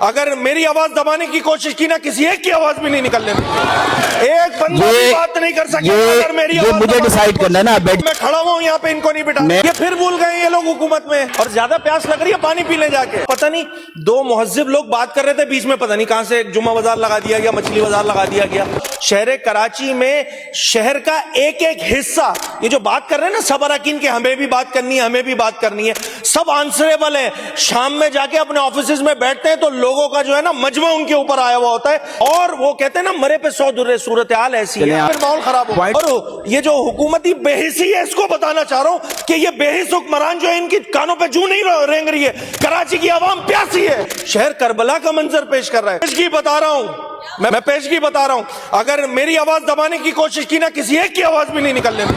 اگر میری آواز دبانے کی کوشش کی نا کسی ایک کی آواز بھی نہیں نکلنے دیں، ایک بندہ بھی بات نہیں کر سکے اگر میری آواز مجھے ڈیسائیڈ کرنا ہے نا، میں کھڑا ہوں یہاں پہ ان کو نہیں بٹھا، یہ پھر بھول گئے یہ لوگ حکومت میں، اور زیادہ پیاس لگ رہی ہے پانی پی لیں جا کے۔ پتہ نہیں دو مہذب لوگ بات کر رہے تھے، بیچ میں پتہ نہیں کہاں سے ایک جمعہ بازار لگا دیا گیا، مچھلی بازار لگا دیا گیا۔ شہر کراچی میں شہر کا ایک ایک حصہ، یہ جو بات کر رہے ہیں نا سب اراکین کے ہمیں بھی بات کرنی ہے، ہمیں بھی بات کرنی ہے، سب آنسریبل ہیں۔ شام میں جا کے اپنے آفیسز میں بیٹھتے ہیں تو لوگوں کا جو ہے نا مجمع ان کے اوپر آیا ہوا ہوتا ہے، اور وہ کہتے ہیں نا مرے پہ 100 درے، صورتحال ایسی ہے، پھر ماحول خراب ہو۔ اور یہ جو حکومتی بے حسی ہے اس کو بتانا چاہ رہا ہوں کہ یہ بے حس حکمران جو ہے ان کی کانوں پہ جوں نہیں رینگ رہی ہے، کراچی کی عوام پیاسی ہے، شہر کربلا کا منظر پیش کر رہا ہے۔ پیشگی بتا رہا ہوں میں پیشگی بتا رہا ہوں، اگر میری آواز دبانے کی کوشش کی نا کسی ایک کی آواز بھی نہیں نکلنے دیں۔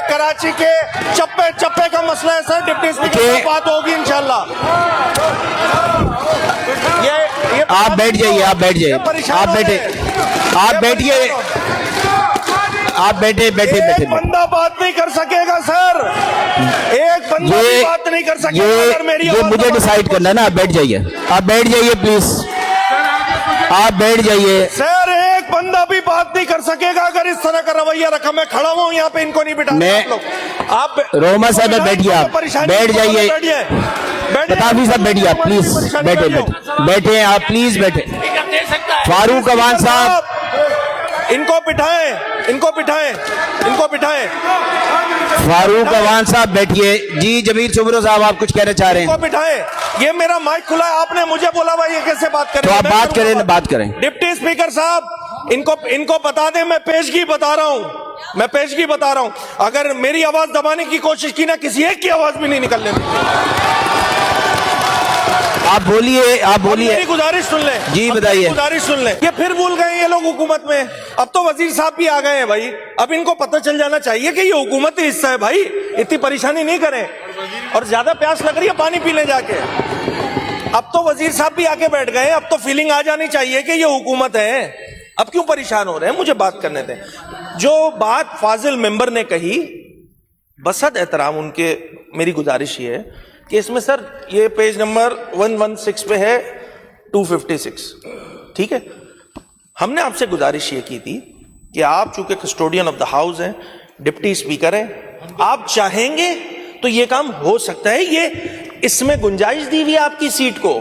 کراچی کے چپے چپے کا مسئلہ ہے سر، ڈپٹی اسپیکر سے بات ہوگی انشاءاللہ۔ آپ بیٹھ جائیے، آپ بیٹھ جائیے، آپ بیٹھے، آپ بیٹھیے، آپ بیٹھے بیٹھے بیٹھے۔ ایک بندہ بات نہیں کر سکے گا سر، ایک بندہ بھی بات نہیں کر سکے گا اگر میری یہ آواز مجھے ڈیسائیڈ کرنا ہے نا، آپ بیٹھ جائیے، آپ بیٹھ جائیے پلیز، آپ بیٹھ جائیے۔ سر ایک بندہ بھی بات نہیں کر سکے گا اگر اس طرح کا رویہ رکھا۔ میں کھڑا ہوں یہاں پہ، ان کو نہیں بٹھا۔ آپ روما صاحب بیٹھیے، آپ بیٹھ جائیے، پتافی صاحب بیٹھیے، آپ پلیز بیٹھے بیٹھے بیٹھے، آپ پلیز بیٹھے۔ فاروق عوان صاحب ان کو بٹھائیں، ان کو بٹھائیں، ان کو بٹھائیں۔ فاروق عوان صاحب بیٹھیے۔ جی جمیل سبرو صاحب آپ کچھ کہنا چاہ رہے ان کو ہیں؟ بٹھائیں، یہ میرا مائک کھلا ہے، آپ نے مجھے بولا بھائی یہ کیسے بات کریں؟ تو آپ بات کریں نا، بات کریں۔ ڈپٹی اسپیکر صاحب ان کو بتا دیں، میں پیشگی بتا رہا ہوں، میں پیشگی بتا رہا ہوں، اگر میری آواز دبانے کی کوشش کی نا کسی ایک کی آواز بھی نہیں نکلنے دیں۔ آپ بولیے، آپ بولیے، میری گزارش سن لیں، جی بتائیے۔ گزارش سن لیں، یہ پھر بھول گئے یہ لوگ حکومت میں، اب تو وزیر صاحب بھی آ گئے ہیں بھائی، اب ان کو پتہ چل جانا چاہیے کہ یہ حکومتی حصہ ہے بھائی، اتنی پریشانی نہیں کریں، اور زیادہ پیاس لگ رہی ہے پانی پی لیں جا کے۔ اب تو وزیر صاحب بھی آگے بیٹھ گئے، اب تو فیلنگ آ جانی چاہیے کہ یہ حکومت ہے، اب کیوں پریشان ہو رہے ہیں؟ مجھے بات کرنے دیں۔ جو بات فاضل ممبر نے کہی، بسد احترام ان کے، میری گزارش یہ ہے کہ اس میں سر یہ پیج نمبر 116 پہ ہے 256، ٹھیک ہے؟ ہم نے آپ سے گزارش یہ کی تھی کہ آپ چونکہ کسٹوڈین آف دا ہاؤس ہیں، ڈپٹی اسپیکر ہیں، آپ چاہیں گے تو یہ کام ہو سکتا ہے، یہ اس میں گنجائش دی ہوئی ہے آپ کی سیٹ کو،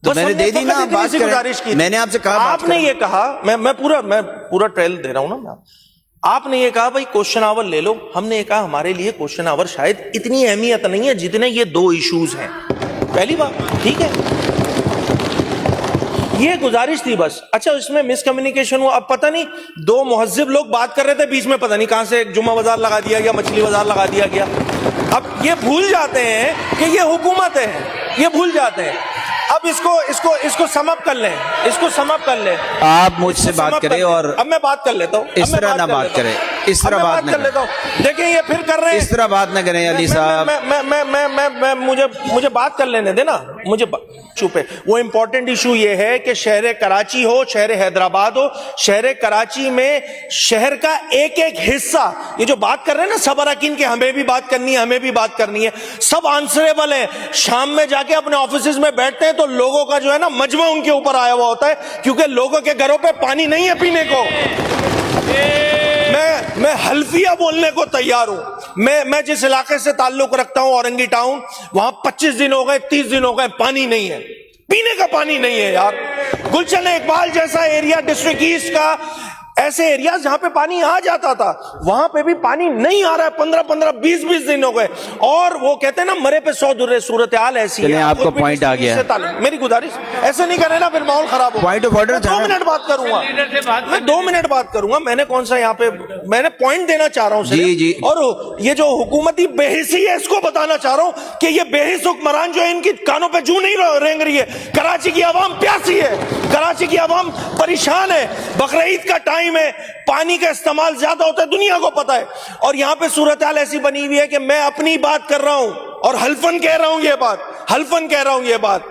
تو میں نے دے دی نا، بات کریں۔ میں نے آپ سے کہا، آپ نے یہ کہا، میں پورا ٹریل دے رہا ہوں نا، آپ نے یہ کہا بھائی کوشچن آور لے لو، ہم نے یہ کہا ہمارے لیے کوشچن آور شاید اتنی اہمیت نہیں ہے جتنے یہ دو ایشوز ہیں، پہلی بات، ٹھیک ہے؟ یہ گزارش تھی بس۔ اچھا اس میں مس کمیونیکیشن ہوا، اب پتہ نہیں دو مہذب لوگ بات کر رہے تھے، بیچ میں پتہ نہیں کہاں سے ایک جمعہ بازار لگا دیا گیا، مچھلی بازار لگا دیا گیا۔ اب یہ بھول جاتے ہیں کہ یہ حکومت ہے، یہ بھول جاتے ہیں۔ اب اس کو سم اپ کر لیں، اس کو سم اپ کر لیں۔ آپ مجھ سے بات کریں، اور اب میں بات کر لیتا ہوں، اس طرح نہ بات کریں، اس طرح بات نہ کریں، دیکھیں یہ پھر کر رہے ہیں، اس طرح بات نہ کریں علی صاحب۔ مجھے بات کر لینے دے نا، مجھے چوپے۔ وہ امپورٹنٹ ایشو یہ ہے کہ شہر کراچی ہو، شہر حیدرآباد ہو، شہر کراچی میں شہر کا ایک ایک حصہ، یہ جو بات کر رہے ہیں نا سب اراکین کے ہمیں بھی بات کرنی ہے، ہمیں بھی بات کرنی ہے، سب آنسریبل ہیں۔ شام میں جا کے اپنے آفیسز میں بیٹھتے ہیں تو لوگوں کا جو ہے نا مجمع ان کے اوپر آیا ہوا ہوتا ہے، کیونکہ لوگوں کے گھروں پہ پانی نہیں ہے پینے کو۔ میں حلفیہ بولنے کو تیار ہوں، میں جس علاقے سے تعلق رکھتا ہوں اورنگی ٹاؤن، وہاں 25 دن ہو گئے، 30 دن ہو گئے، پانی نہیں ہے، پینے کا پانی نہیں ہے یار۔ گلشن اقبال جیسا ایریا ڈسٹرکٹ ایسٹ کا، ایسے ایریاز جہاں پہ پانی آ جاتا تھا وہاں پہ بھی پانی نہیں آ رہا ہے، 15 20 دن ہو گئے، اور وہ کہتے ہیں نا مرے پہ 100 درے، صورتحال ایسی ہے۔ آپ کا پوائنٹ آ گیا، میری گزارش ایسے نہیں کرے نا پھر ماحول خراب ہو۔ پوائنٹ آف آرڈر 2 منٹ بات کروں گا، میں 2 منٹ بات کروں گا، میں نے کون سا یہاں پہ، میں نے پوائنٹ دینا چاہ رہا ہوں جی، اور یہ جو حکومتی بے حسی ہے اس کو بتانا چاہ رہا ہوں کہ یہ بے حس حکمران جو ہے ان کی کانوں پہ جوں نہیں رینگ رہی ہے، کراچی کی عوام پیاسی ہے، کراچی کی عوام پریشان ہے، بقرعید کا ٹائم ہے، پانی کا استعمال زیادہ ہوتا ہے، دنیا کو پتا ہے، اور یہاں پہ صورتحال ایسی بنی ہوئی ہے کہ میں اپنی بات کر رہا ہوں اور حلفن کہہ رہا ہوں یہ بات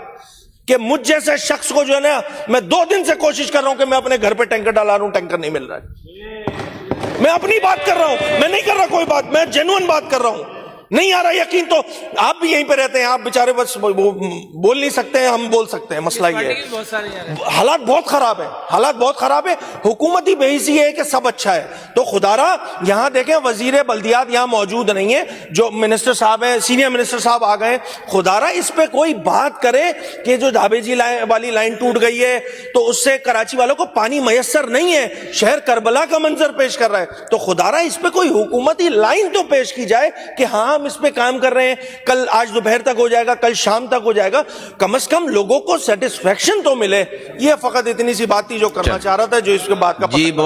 کہ مجھ جیسے شخص کو جو ہے نا، میں 2 دن سے کوشش کر رہا ہوں کہ میں اپنے گھر پہ ٹینکر ڈالا رہا ہوں، ٹینکر نہیں مل رہا ہے۔ میں اپنی بات کر رہا ہوں، میں نہیں کر رہا کوئی بات، میں جینوئن بات کر رہا ہوں، نہیں آ رہا یقین تو آپ بھی یہیں پہ رہتے ہیں, آپ بیچارے بس بول نہیں سکتے ہیں, ہم بول سکتے ہیں. مسئلہ یہ ہے حالات بہت خراب ہے, حالات بہت خراب ہے. حکومت ہی بحیثی ہے کہ سب اچھا ہے. تو خدا را یہاں دیکھیں وزیر بلدیات یہاں موجود نہیں ہے, جو منسٹر صاحب ہیں, سینئر منسٹر صاحب آ گئے. خدا را اس پہ کوئی بات کرے کہ جو ڈھابے جی والی لائن ٹوٹ گئی ہے تو اس سے کراچی والوں کو پانی میسر نہیں ہے, شہر کربلا کا منظر پیش کر رہا ہے. تو خدا را اس پہ کوئی حکومتی لائن تو پیش کی جائے کہ ہاں ہم اس پہ کام کر رہے ہیں, کل آج دوپہر تک ہو جائے گا, کل شام تک ہو جائے گا, کم از کم لوگوں کو سیٹسفیکشن تو ملے. یہ فقط اتنی سی بات تھی جو کرنا چاہ رہا تھا, جو اس کے بعد کا جی بہت